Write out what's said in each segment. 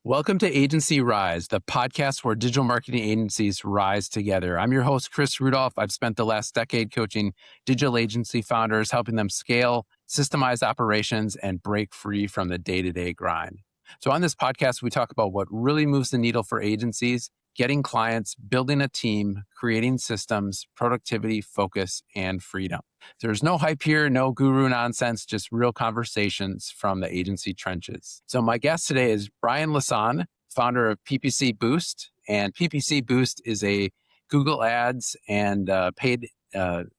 Welcome to AgencyRise, the podcast where digital marketing agencies rise together. I'm your host, Chris Rudolph. I've spent the last decade coaching digital agency founders, helping them scale, systemize operations, and break free from the day-to-day grind. So on this podcast, we talk about what really moves the needle for agencies, getting clients, building a team, creating systems, productivity, focus, and freedom. There's no hype here, no guru nonsense, just real conversations from the agency trenches. So my guest today is Brian Lassonde, founder of PPC Boost. And PPC Boost is a Google Ads and paid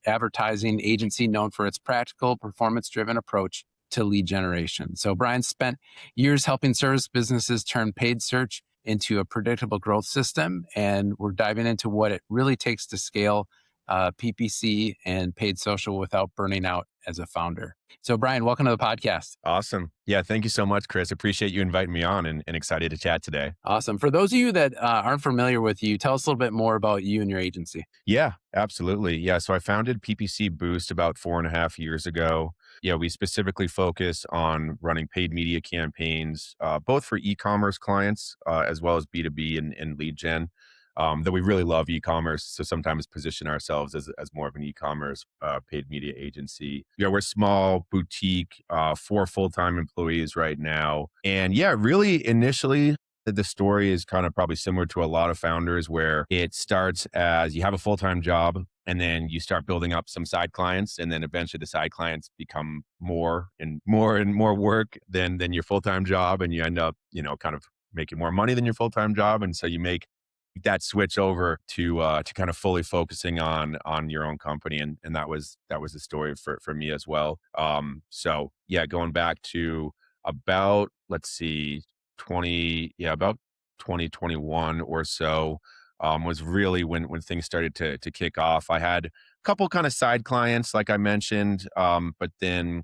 advertising agency known for its practical, performance-driven approach to lead generation. So Brian spent years helping service businesses turn paid search into a predictable growth system. And we're diving into what it really takes to scale PPC and paid social without burning out as a founder. So Brian, welcome to the podcast. Awesome. Yeah, thank you so much, Chris. Appreciate you inviting me on and excited to chat today. Awesome. For those of you that aren't familiar with you, tell us a little bit more about you and your agency. Yeah, absolutely. Yeah, so I founded PPC Boost about 4.5 years ago. Yeah, we specifically focus on running paid media campaigns, both for e-commerce clients as well as B2B and lead gen. That we really love e-commerce, so sometimes position ourselves as more of an e-commerce paid media agency. Yeah, we're small, boutique, 4 full-time employees right now. And yeah, really initially, the story is kind of probably similar to a lot of founders where it starts as you have a full-time job and then you start building up some side clients, and then eventually the side clients become more and more work than your full-time job, and you end up, kind of making more money than your full-time job. And so you make that switch over to kind of fully focusing on your own company, and that was the story for me as well. So yeah, going back to about about 2021 or so, was really when things started to kick off. I had a couple kind of side clients, like I mentioned, but then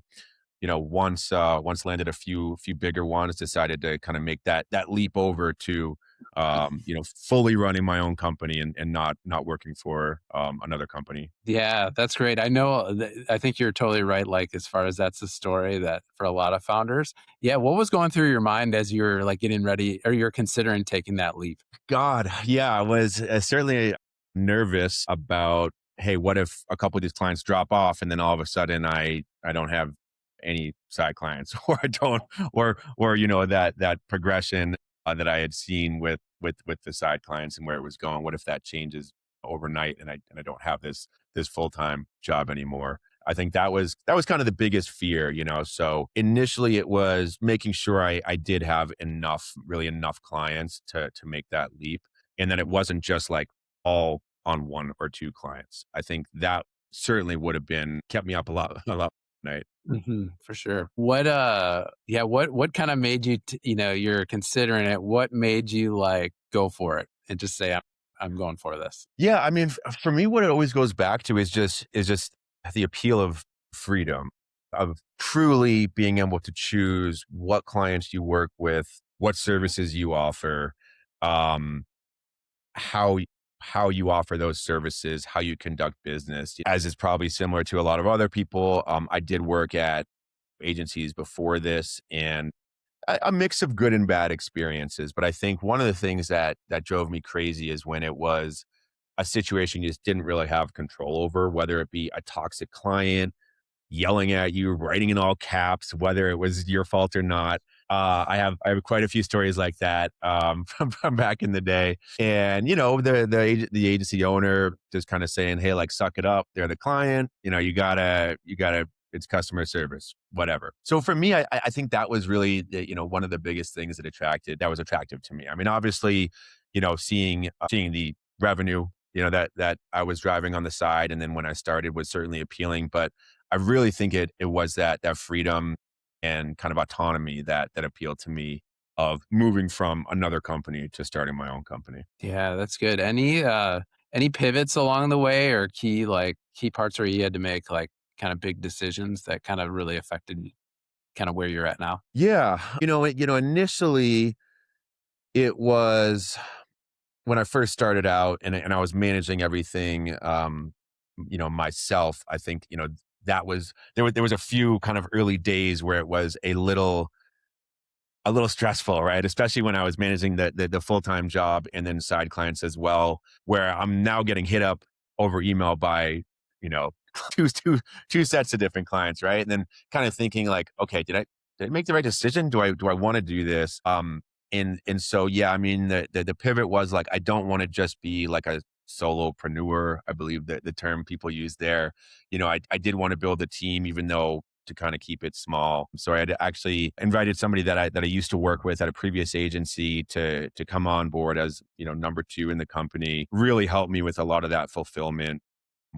once landed a few bigger ones, decided to kind of make that leap over to fully running my own company and not working for another company. Yeah, that's great. I know, I think you're totally right. Like, as far as that's the story that for a lot of founders. Yeah. What was going through your mind as you're like getting ready or you're considering taking that leap? God, yeah, I was certainly nervous about, hey, what if a couple of these clients drop off and then all of a sudden I don't have any side clients or I don't, or that progression that I had seen with the side clients and where it was going. What if that changes overnight and I don't have this full-time job anymore? I think that was kind of the biggest fear, So initially it was making sure I did have enough clients to make that leap. And then it wasn't just like all on 1 or 2 clients. I think that certainly would have kept me up a lot at night. For sure. What kind of made you, you're considering it. What made you like go for it and just say, I'm going for this? Yeah, I mean, for me, what it always goes back to is just the appeal of freedom, of truly being able to choose what clients you work with, what services you offer, um, how you offer those services, how you conduct business. As is probably similar to a lot of other people, I did work at agencies before this, and a mix of good and bad experiences. But I think one of the things that drove me crazy is when it was a situation you just didn't really have control over, whether it be a toxic client yelling at you, writing in all caps, whether it was your fault or not. I have quite a few stories like that from back in the day, and the agency owner just kind of saying, "Hey, like suck it up. They're the client. You gotta. It's customer service, whatever." So for me, I think that was really one of the biggest things that was attractive to me. I mean, obviously, seeing the revenue, that I was driving on the side, and then when I started was certainly appealing, but I really think it was that freedom and kind of autonomy that appealed to me, of moving from another company to starting my own company. Yeah, that's good. Any pivots along the way or key parts where you had to make like kind of big decisions that kind of really affected kind of where you're at now? Yeah, initially it was when I first started out and I was managing everything, myself. I think, that was, there was a few kind of early days where it was a little a little stressful, right? Especially when I was managing the full-time job and then side clients as well, where I'm now getting hit up over email by, you know, two, two, two sets of different clients, right? And then kind of thinking like, okay, did I make the right decision? Do I want to do this? And so, yeah, I mean, the pivot was like, I don't want to just be like a solopreneur. I believe that the term people use there. I did want to build a team, even though to kind of keep it small. So I had actually invited somebody that I used to work with at a previous agency to come on board as, number two in the company, really helped me with a lot of that fulfillment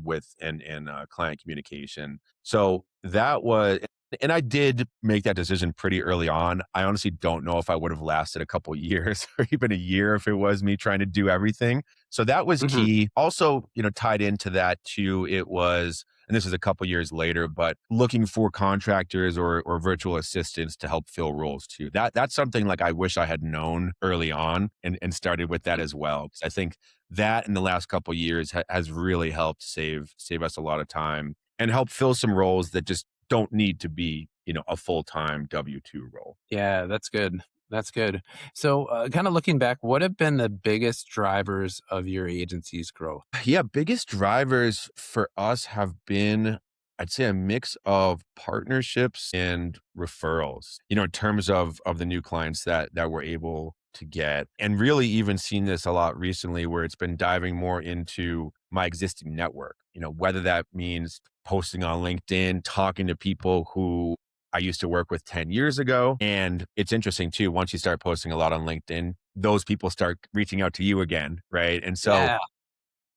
with and client communication. So that was, and I did make that decision pretty early on. I honestly don't know if I would have lasted a couple years or even a year if it was me trying to do everything. So that was Hmm. key. Also, tied into that too, it was, and this is a couple years later, but looking for contractors or virtual assistants to help fill roles too. That's something like I wish I had known early on and started with that as well. 'Cause I think that in the last couple years has really helped save us a lot of time and help fill some roles that just don't need to be, a full-time W-2 role. Yeah, that's good. That's good. So, kind of looking back, what have been the biggest drivers of your agency's growth? Yeah, biggest drivers for us have been, I'd say, a mix of partnerships and referrals, in terms of the new clients that we're able to get. And really even seen this a lot recently where it's been diving more into my existing network, whether that means posting on LinkedIn, talking to people who I used to work with 10 years ago. And it's interesting too, once you start posting a lot on LinkedIn, those people start reaching out to you again, right? And so Yeah,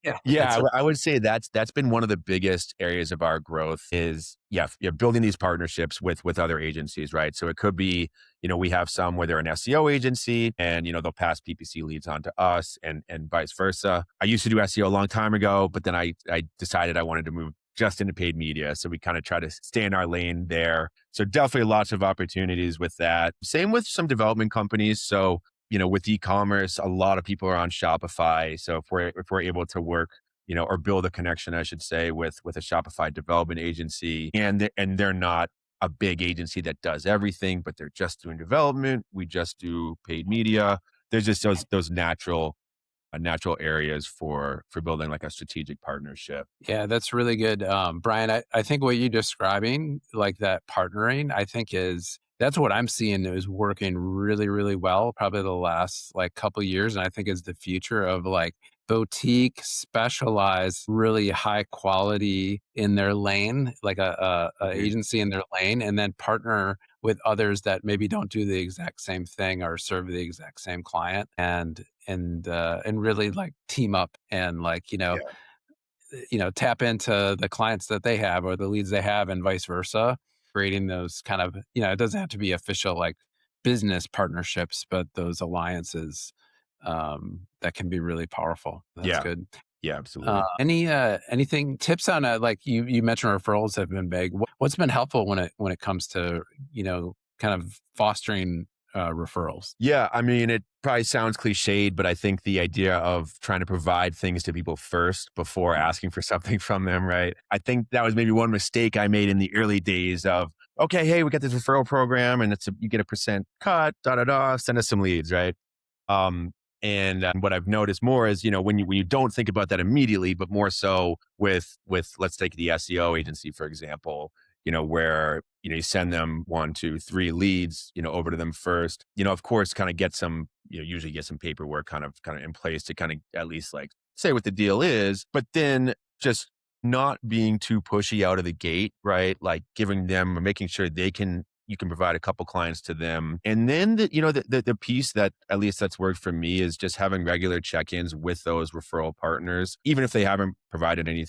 yeah, yeah, that's I would say that's been one of the biggest areas of our growth is, yeah, building these partnerships with other agencies, right? So it could be, we have some where they're an SEO agency and, they'll pass PPC leads on to us and vice versa. I used to do SEO a long time ago, but then I decided I wanted to move just into paid media. So we kind of try to stay in our lane there. So definitely lots of opportunities with that. Same with some development companies. So with e-commerce, a lot of people are on Shopify. So if we're able to work, or build a connection, I should say, with a Shopify development agency, and they're not a big agency that does everything, but they're just doing development. We just do paid media. There's just those natural areas for building like a strategic partnership. Yeah, that's really good. Brian, I think what you're describing, like that partnering, I think that's what I'm seeing is working really, really well, probably the last like couple years. And I think is the future of like boutique, specialized, really high quality in their lane, like a Mhm. agency in their lane, and then partner with others that maybe don't do the exact same thing or serve the exact same client and really like team up and like, Yeah. tap into the clients that they have or the leads they have and vice versa, creating those kind of, it doesn't have to be official like business partnerships, but those alliances that can be really powerful. That's Yeah. good. Yeah, absolutely. Anything tips on like you mentioned referrals have been big. What's been helpful when it comes to, kind of fostering referrals? Yeah, I mean, it probably sounds cliched, but I think the idea of trying to provide things to people first before asking for something from them, right? I think that was maybe one mistake I made in the early days of, okay, hey, we got this referral program and you get a percent cut, da da da, send us some leads, right? Um, and what I've noticed more is, when you don't think about that immediately, but more so with let's take the SEO agency for example, where you send them 1, 2, 3 leads, over to them first. Of course, kind of get some, usually get some paperwork kind of in place to kind of at least like say what the deal is, but then just not being too pushy out of the gate, right? Like giving them or making sure you can provide a couple clients to them. And then the piece that at least that's worked for me is just having regular check-ins with those referral partners, even if they haven't provided any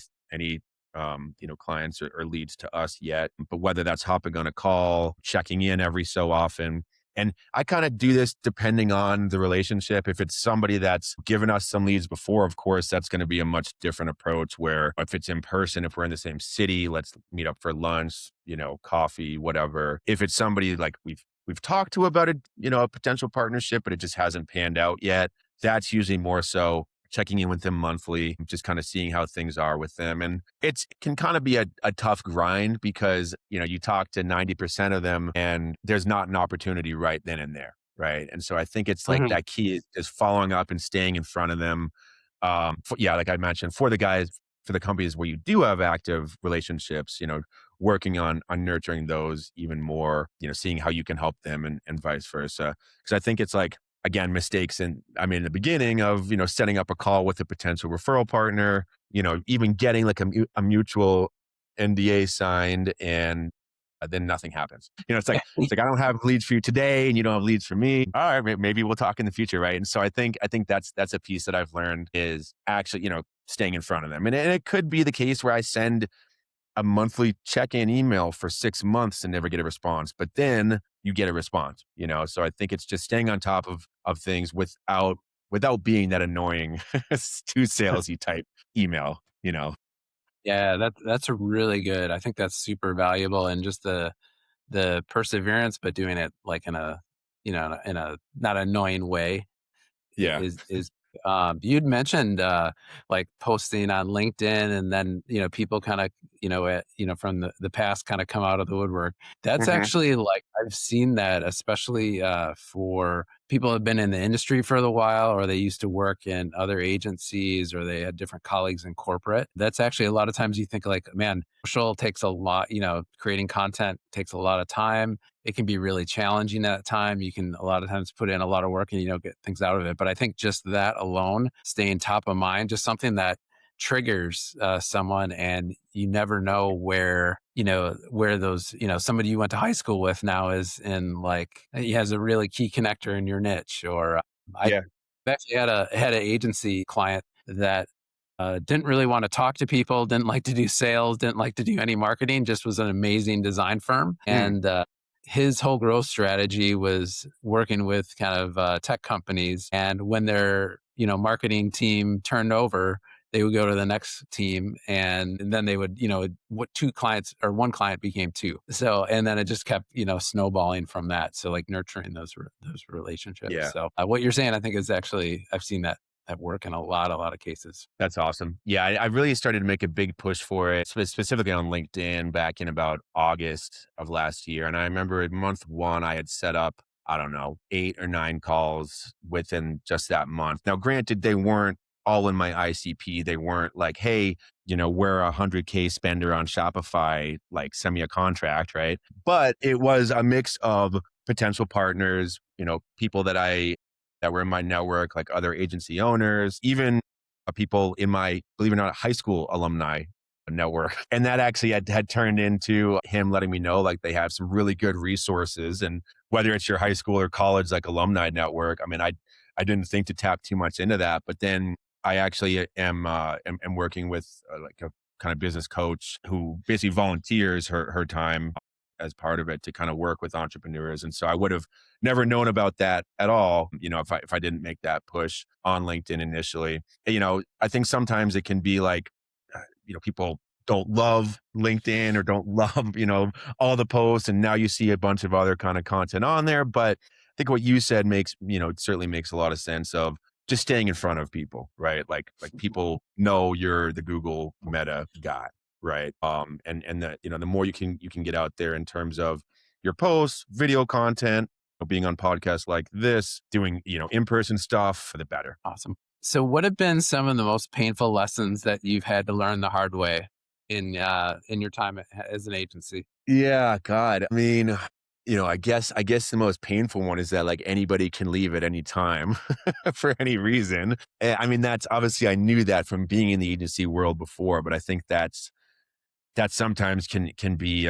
clients or leads to us yet, but whether that's hopping on a call, checking in every so often. And I kind of do this depending on the relationship. If it's somebody that's given us some leads before, of course, that's going to be a much different approach where if it's in person, if we're in the same city, let's meet up for lunch, coffee, whatever. If it's somebody like we've talked to about a potential partnership, but it just hasn't panned out yet, that's usually more so checking in with them monthly, just kind of seeing how things are with them. And it can kind of be a tough grind because, you talk to 90% of them and there's not an opportunity right then and there. right? And so I think it's like Mhm. that key is following up and staying in front of them. Yeah, like I mentioned, for the guys, for the companies where you do have active relationships, working on nurturing those even more, seeing how you can help them and vice versa. Because I think it's like, again, mistakes in the beginning of, setting up a call with a potential referral partner, even getting like a mutual NDA signed, and then nothing happens. It's like I don't have leads for you today, and you don't have leads for me. All right, maybe we'll talk in the future, right? And so I think that's a piece that I've learned is actually staying in front of them, and it could be the case where I send a monthly check-in email for 6 months and never get a response, but then you get a response. So I think it's just staying on top of things without being that annoying too salesy type email. Yeah, that's a really good. I think that's super valuable, and just the perseverance, but doing it like in a, in a not annoying way Yeah. is you'd mentioned like posting on LinkedIn, and then people kind of from the past kind of come out of the woodwork. That's Hmm. actually, like, I've seen that, especially for people who have been in the industry for a while, or they used to work in other agencies, or they had different colleagues in corporate. That's actually, a lot of times you think like, man, social takes a lot, creating content takes a lot of time. It can be really challenging at time. You can a lot of times put in a lot of work and you don't get things out of it. But I think just that alone, staying top of mind, just something that triggers someone, and you never know where those, somebody you went to high school with now is in, like, he has a really key connector in your niche. Or I Yeah. actually had an agency client that didn't really want to talk to people, didn't like to do sales, didn't like to do any marketing, just was an amazing design firm. Mm. And his whole growth strategy was working with kind of tech companies. And when their marketing team turned over, they would go to the next team, and then they would, what, two clients or one client became two. So, and then it just kept, snowballing from that. So, like, nurturing those relationships. Yeah. So what you're saying, I think, is actually, I've seen that work in a lot of cases. That's awesome. Yeah, I really started to make a big push for it, specifically on LinkedIn back in about August of last year. And I remember in month one, I had set up, I don't know, 8 or 9 calls within just that month. Now, granted, they weren't all in my ICP. They weren't like, hey, we're a 100K spender on Shopify, like send me a contract, right? But it was a mix of potential partners, people that were in my network, like other agency owners, even people in my, believe it or not, high school alumni network. And that actually had turned into him letting me know like they have some really good resources. And whether it's your high school or college, like alumni network, I mean, I didn't think to tap too much into that. But then I actually am working with like a kind of business coach who basically volunteers her time as part of it to kind of work with entrepreneurs. And so I would have never known about that at all, if I didn't make that push on LinkedIn initially. I think sometimes it can be like, people don't love LinkedIn or don't love, all the posts. And now you see a bunch of other kind of content on there. But I think what you said it certainly makes a lot of sense of just staying in front of people, right? Like people know you're the Google Meta guy, right? And that, the more you can get out there in terms of your posts, video content, being on podcasts like this, doing, in-person stuff, the better. Awesome. So what have been some of the most painful lessons that you've had to learn the hard way in your time as an agency? Yeah, God. I mean, I guess the most painful one is that like anybody can leave at any time for any reason. I mean, that's obviously I knew that from being in the agency world before, but I think that sometimes can be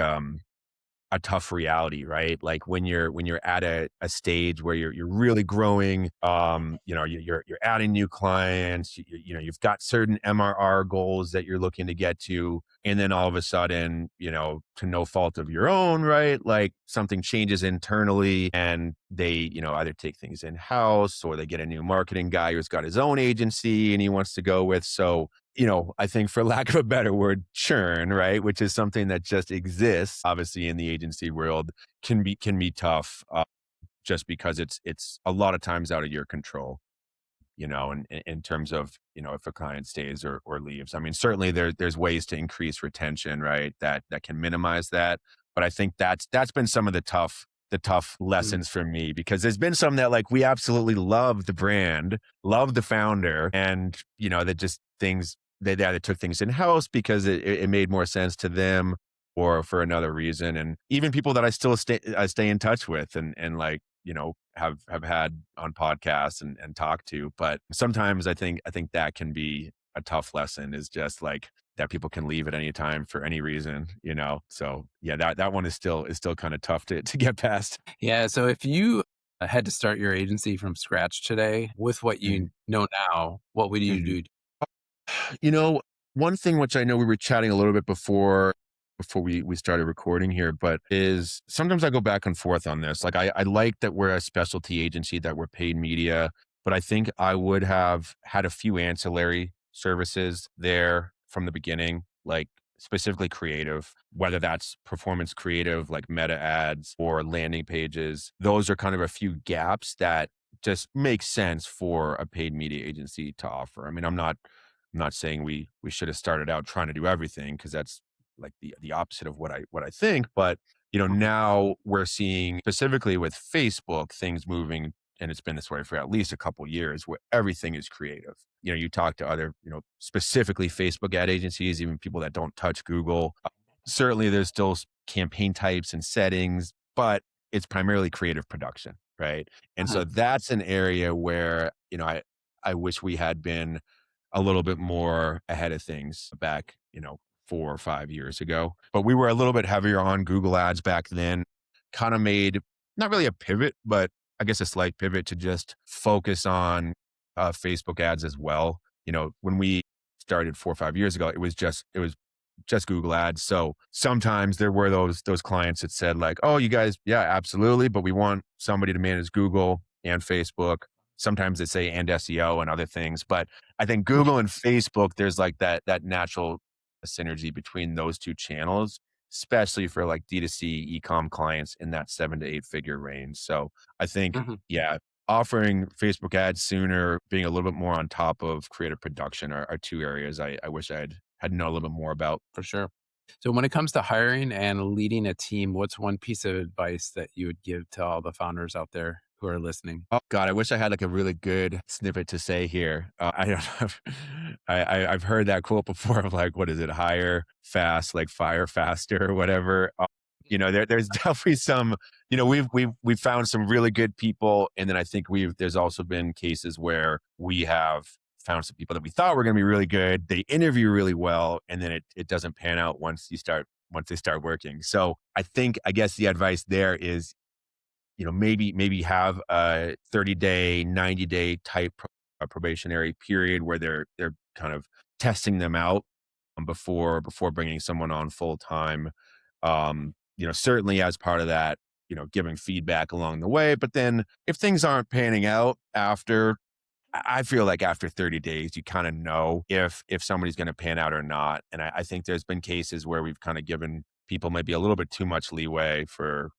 a tough reality, right? Like when you're at a stage where you're really growing, you're adding new clients, you've got certain MRR goals that you're looking to get to, and then all of a sudden, to no fault of your own, right? Like something changes internally, and they, either take things in house or they get a new marketing guy who's got his own agency and he wants to go with. So I think for lack of a better word, churn, right, which is something that just exists, obviously in the agency world, can be tough, just because it's a lot of times out of your control, and in terms of if a client stays or leaves. I mean, certainly there's ways to increase retention, right, that can minimize that. But I think that's been some of the the tough Mm. lessons for me, because there's been some that like we absolutely love the brand, love the founder, and that just things they either took things in house because it made more sense to them or for another reason. And even people that I stay in touch with and like have had on podcasts and talked to. But sometimes I think that can be a tough lesson, is just like that people can leave at any time for any reason. So yeah, that one is still kind of tough to get past. Yeah. So if you had to start your agency from scratch today with what you Mhm, know now, what would you mhm. do? You know, one thing which I know we were chatting a little bit before we started recording here, but is sometimes I go back and forth on this. Like I like that we're a specialty agency, that we're paid media, but I think I would have had a few ancillary services there from the beginning, like specifically creative, whether that's performance creative like meta ads or landing pages. Those are kind of a few gaps that just make sense for a paid media agency to offer. I mean, I'm not saying we should have started out trying to do everything, because that's like the opposite of what I think. But Mhm. now we're seeing specifically with Facebook things moving, and it's been this way for at least a couple years, where everything is creative. You talk to other specifically Facebook ad agencies, even people that don't touch Google. Certainly, there's still campaign types and settings, but it's primarily creative production, right? And so Mhm. that's an area where I wish we had been a little bit more ahead of things back, 4 or 5 years ago. But we were a little bit heavier on Google Ads back then, kind of made not really a pivot, but I guess a slight pivot to just focus on Facebook ads as well. When we started 4 or 5 years ago, it was just Google Ads. So sometimes there were those clients that said like, "Oh, you guys, yeah, absolutely, but we want somebody to manage Google and Facebook." Sometimes they say and SEO and other things, but I think Google and Facebook, there's like that natural synergy between those two channels, especially for like D2C e-com clients in that 7 to 8 figure range. So I think, Mhm. yeah, offering Facebook ads sooner, being a little bit more on top of creative production are two areas I wish had known a little bit more about. For sure. So when it comes to hiring and leading a team, what's one piece of advice that you would give to all the founders out there who are listening? Oh god, I wish I had like a really good snippet to say here. I don't know. I've heard that quote before of like, what is it? Hire fast, like fire faster or whatever. There's definitely some. We've found some really good people, and then I think there's also been cases where we have found some people that we thought were going to be really good. They interview really well, and then it doesn't pan out once they start working. So I guess the advice there is maybe have a 30-day, 90-day type probationary period where they're kind of testing them out before bringing someone on full time. Certainly as part of that, giving feedback along the way. But then if things aren't panning out after, I feel like after 30 days, you kind of know if somebody's going to pan out or not. And I think there's been cases where we've kind of given people maybe a little bit too much leeway for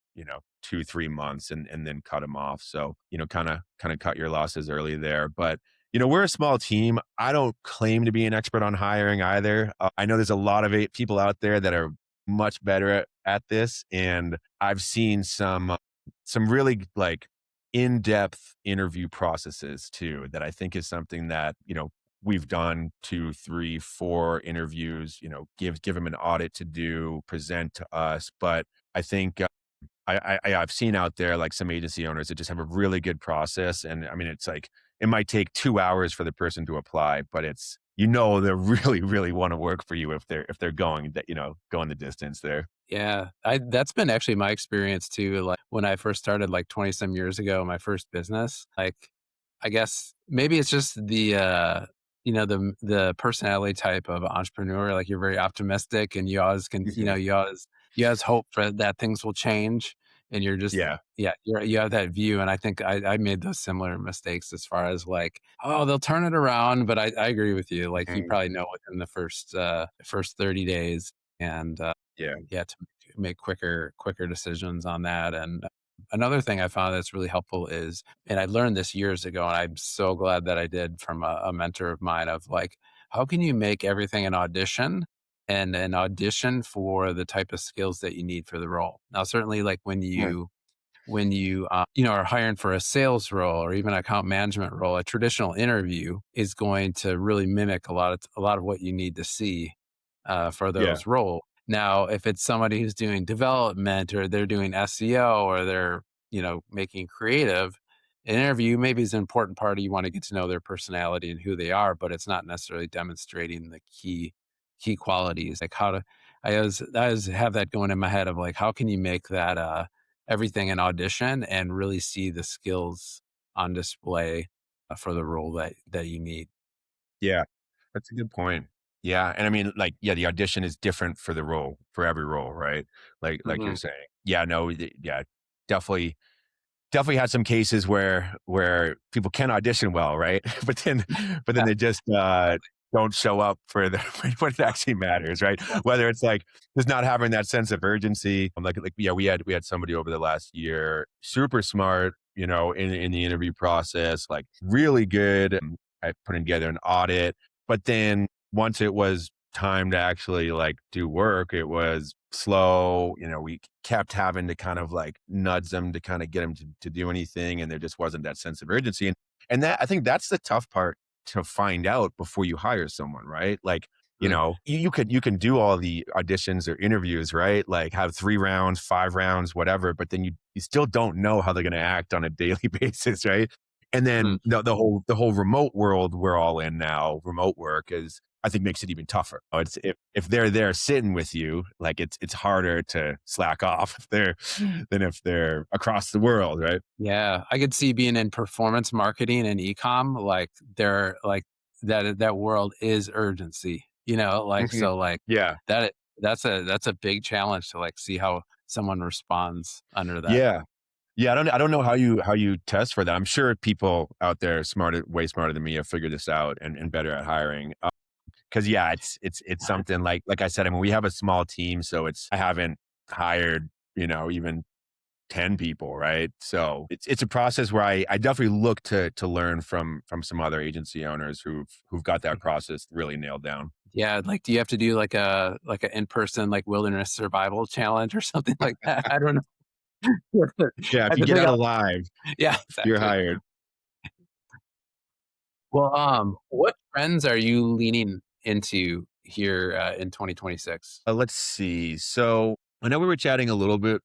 2, 3 months and then cut them off. So kind of cut your losses early there. But we're a small team. I don't claim to be an expert on hiring either. I know there's a lot of people out there that are much better at this, and I've seen some really like in-depth interview processes too, that I think is something that, we've done 2, 3, 4 interviews, give them an audit to do, present to us. But I think I've seen out there like some agency owners that just have a really good process. And I mean, it's like, it might take 2 hours for the person to apply, but they really, really want to work for you if they're going the distance there. Yeah, I that's been actually my experience too. Like when I first started like 20 some years ago, my first business, like I guess maybe it's just the personality type of entrepreneur. Like you're very optimistic and you always can, Mhm. you always hope for that things will change. And you're just Yeah. yeah, you have that view. And I think I made those similar mistakes as far as like, oh, they'll turn it around. But I agree with you. Like you Mhm. probably know within the first 30 days. And Yeah. yeah, to make quicker decisions on that. And another thing I found that's really helpful is, and I learned this years ago, and I'm so glad that I did from a mentor of mine of like, how can you make everything an audition and an audition for the type of skills that you need for the role? Now, certainly like when Yeah. when you are hiring for a sales role or even account management role, a traditional interview is going to really mimic a lot of what you need to see for Yeah. those roles. Now, if it's somebody who's doing development or they're doing SEO or they're making creative, an interview maybe is an important part. You want to get to know their personality and who they are, but it's not necessarily demonstrating the key qualities. Like I always have that going in my head of like, how can you make that everything an audition and really see the skills on display for the role that you need. Yeah. That's a good point. Yeah. And I mean, like, yeah, the audition is different for the role, for every role, right? Like you're Mhm. saying. Yeah, no, yeah, definitely had some cases where people can audition well, right? But then Yeah, they just don't show up for the when it actually matters, right? Whether it's like just not having that sense of urgency. Like yeah, we had somebody over the last year, super smart, in the interview process, like really good at putting together an audit. But then once it was time to actually like do work, it was slow. We kept having to kind of like nudge them to kind of get them to do anything. And there just wasn't that sense of urgency. And that, I think that's the tough part to find out before you hire someone, right? Like, mm, you can do all the auditions or interviews, right? Like have 3 rounds, 5 rounds, whatever, but then you still don't know how they're going to act on a daily basis, right? And mm. then the whole remote world we're all in now, remote work is, I think, makes it even tougher. It's if they're there sitting with you, like it's harder to slack off if they're than if they're across the world, right? Yeah, I could see being in performance marketing and e-com, like they're like that world is urgency, like Mhm. so like Yeah, that's a big challenge to like see how someone responds under that. yeah, yeah. I don't know how you test for that. I'm sure people out there smarter, way smarter than me, have figured this out and better at hiring. Because yeah, it's something like I said. I mean, we have a small team, so I haven't hired even 10 people, right? So it's a process where I definitely look to learn from some other agency owners who've got that process really nailed down. Yeah, like do you have to do like a in-person like wilderness survival challenge or something like that? I don't know. Yeah, I if have you to get think out out. alive, Yeah, you're exactly. hired. Well, what trends are you leaning into here in 2026? Let's see. So I know we were chatting a little bit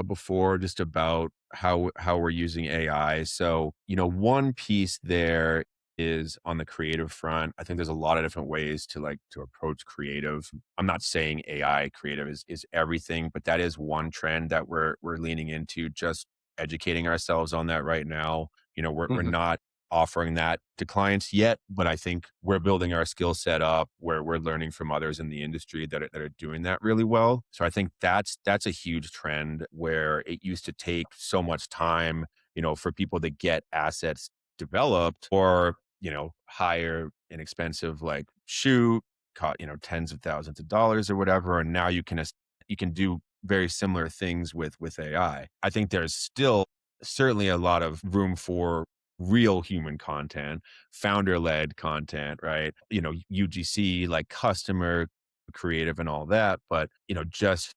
before just about how we're using AI. So one piece there is on the creative front. I think there's a lot of different ways to approach creative. I'm not saying AI creative is everything, but that is one trend that we're leaning into. Just educating ourselves on that right now. We're Mhm. not offering that to clients yet, but I think we're building our skill set up where we're learning from others in the industry that are doing that really well. So I think that's a huge trend where it used to take so much time, for people to get assets developed or, hire an expensive like shoot, tens of thousands of dollars or whatever. And now you can do very similar things with AI. I think there's still certainly a lot of room for real human content, founder led content, right? UGC, like customer creative and all that. But, just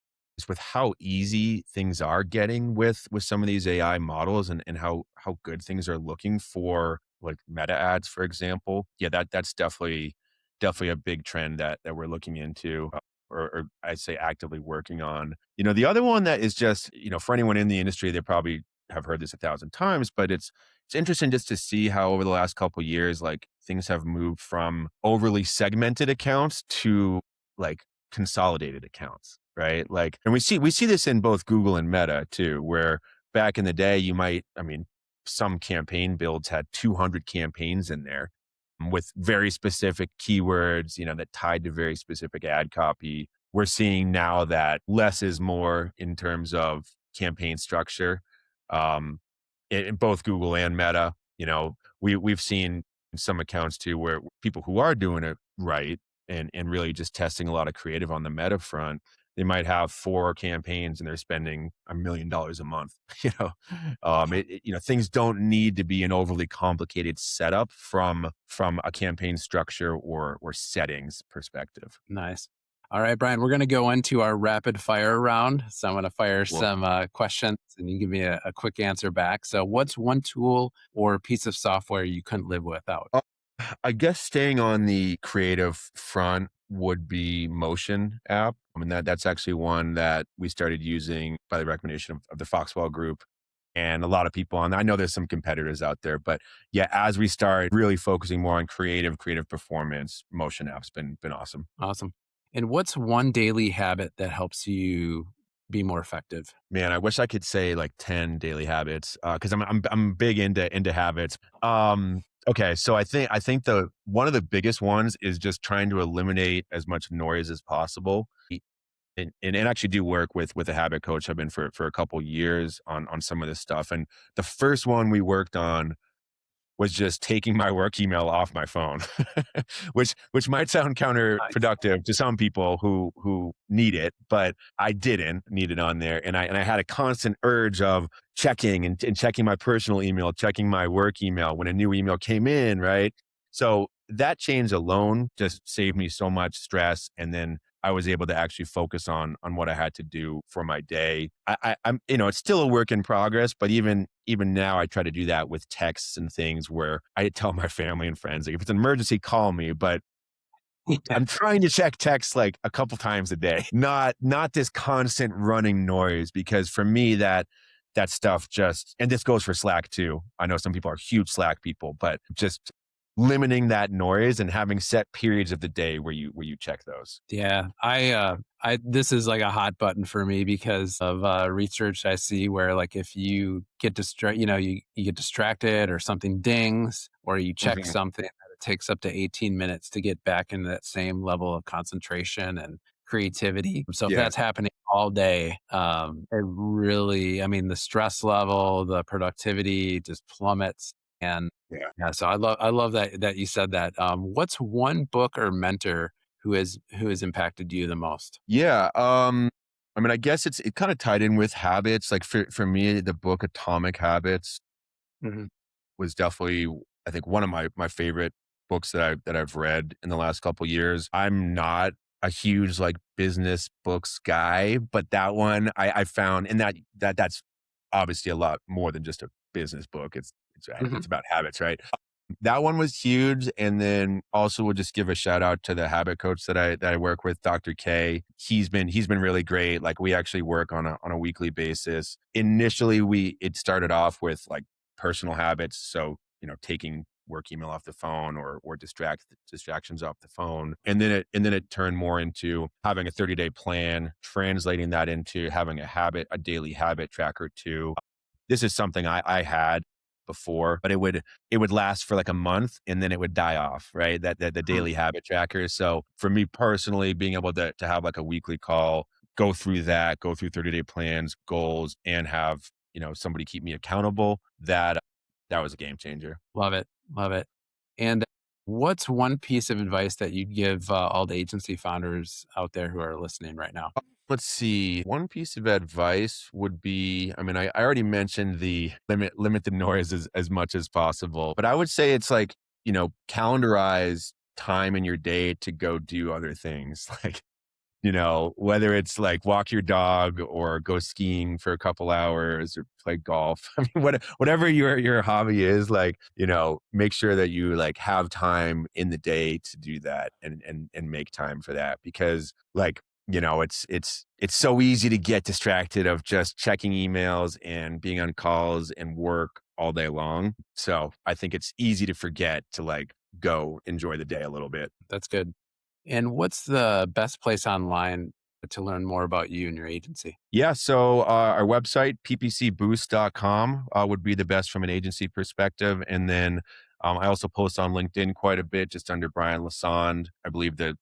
with how easy things are getting with some of these AI models and how good things are looking for like meta ads, for example. Yeah, that's definitely a big trend that we're looking into. Or I'd say actively working on. The other one that is just, for anyone in the industry, they probably have heard this 1,000 times, but it's interesting just to see how over the last couple of years, like things have moved from overly segmented accounts to like consolidated accounts, right? Like, and we see this in both Google and Meta too, where back in the day, I mean, some campaign builds had 200 campaigns in there with very specific keywords, that tied to very specific ad copy. We're seeing now that less is more in terms of campaign structure. Um, in both Google and Meta. We've seen some accounts too where people who are doing it right and really just testing a lot of creative on the Meta front, they might have 4 campaigns and they're spending $1 million a month. Things don't need to be an overly complicated setup from a campaign structure or settings perspective. Nice. All right, Brian, we're going to go into our rapid fire round. So I'm going to fire Well, some questions and you give me a quick answer back. So, what's one tool or piece of software you couldn't live without? uh, I guess staying on the creative front would be Motion app. I mean, that's actually one that we started using by the recommendation of the Foxwell Group and a lot of people on. I know there's some competitors out there, but yeah, as we start really focusing more on creative performance, Motion app's been awesome. Awesome. And what's one daily habit that helps you be more effective? Man, I wish I could say like 10 daily habits because I'm big into habits. Okay, so I think the one of the biggest ones is just trying to eliminate as much noise as possible. And actually do work with a habit coach. I've been for a couple years on some of this stuff. And the first one we worked on was just taking my work email off my phone, which might sound Nice. counterproductive to some people who need it, but I didn't need it on there, and I had a constant urge of checking and checking my personal email, checking my work email when a new email came in, right? So that change alone just saved me so much stress, and then I was able to actually focus on what I had to do for my day. I'm it's still a work in progress, but even now I try to do that with texts and things where I tell my family and friends like if it's an emergency, call me. But I'm trying to check texts like a couple times a day, not this constant running noise because for me that stuff just and this goes for Slack too. I know some people are huge Slack people, but just limiting that noise and having set periods of the day where you check those. Yeah, I this is like a hot button for me because of research I see where like if you get you get distracted or something dings or you check Mhm. something that it takes up to 18 minutes to get back into that same level of concentration and creativity. So if Yeah. that's happening all day, it really, I mean, the stress level, the productivity just plummets. And Yeah. yeah, so I love that you said that. What's one book or mentor who has impacted you the most? Yeah, I mean, I guess it kinda tied in with habits, like, for me, the book Atomic Habits Mhm. was definitely, I think, one of my favorite books that I've read in the last couple years. I'm not a huge, like, business books guy, but that one I found and that's obviously a lot more than just a business book. It's Mhm. about habits, right? That one was huge, and then also would just give a shout out to the habit coach that I work with, Dr. K. He's been really great. Like we actually work on a weekly basis. Initially, we it started off with like personal habits, so taking work email off the phone or distractions off the phone, and then it turned more into having a 30-day plan, translating that into having a daily habit tracker too. This is something I had before, but it would last for like a month and then it would die off, right? That the Mhm. daily habit tracker. So for me personally, being able to have like a weekly call, go through 30-day plans, goals, and have, somebody keep me accountable, that was a game changer. Love it, love it. And what's one piece of advice that you'd give all the agency founders out there who are listening right now? Let's see. One piece of advice would be, I mean, I already mentioned the limit the noise as much as possible, but I would say it's like, calendarize time in your day to go do other things. Like whether it's like walk your dog or go skiing for a couple hours or play golf. I mean, whatever your hobby is, like, make sure that you like have time in the day to do that and make time for that because like, it's so easy to get distracted of just checking emails and being on calls and work all day long. So I think it's easy to forget to like go enjoy the day a little bit. That's good. And what's the best place online to learn more about you and your agency? Yeah, so our website, ppcboost.com, would be the best from an agency perspective. And then I also post on LinkedIn quite a bit, just under Brian Lassonde. I believe that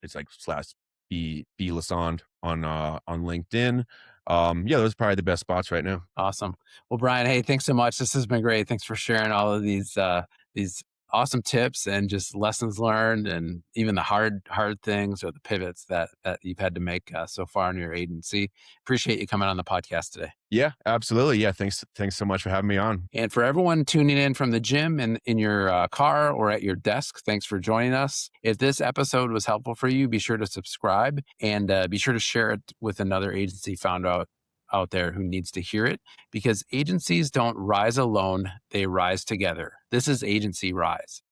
it's like slash B Lassonde on LinkedIn. Yeah, those are probably the best spots right now. Awesome. Well, Brian, hey, thanks so much. This has been great. Thanks for sharing all of these awesome tips and just lessons learned, and even the hard things or the pivots that you've had to make so far in your agency. Appreciate you coming on the podcast today. Yeah, absolutely. Yeah. Thanks so much for having me on. And for everyone tuning in from the gym and in your car or at your desk, thanks for joining us. If this episode was helpful for you, be sure to subscribe and be sure to share it with another agency founder out there who needs to hear it, because agencies don't rise alone, they rise together. This is AgencyRise.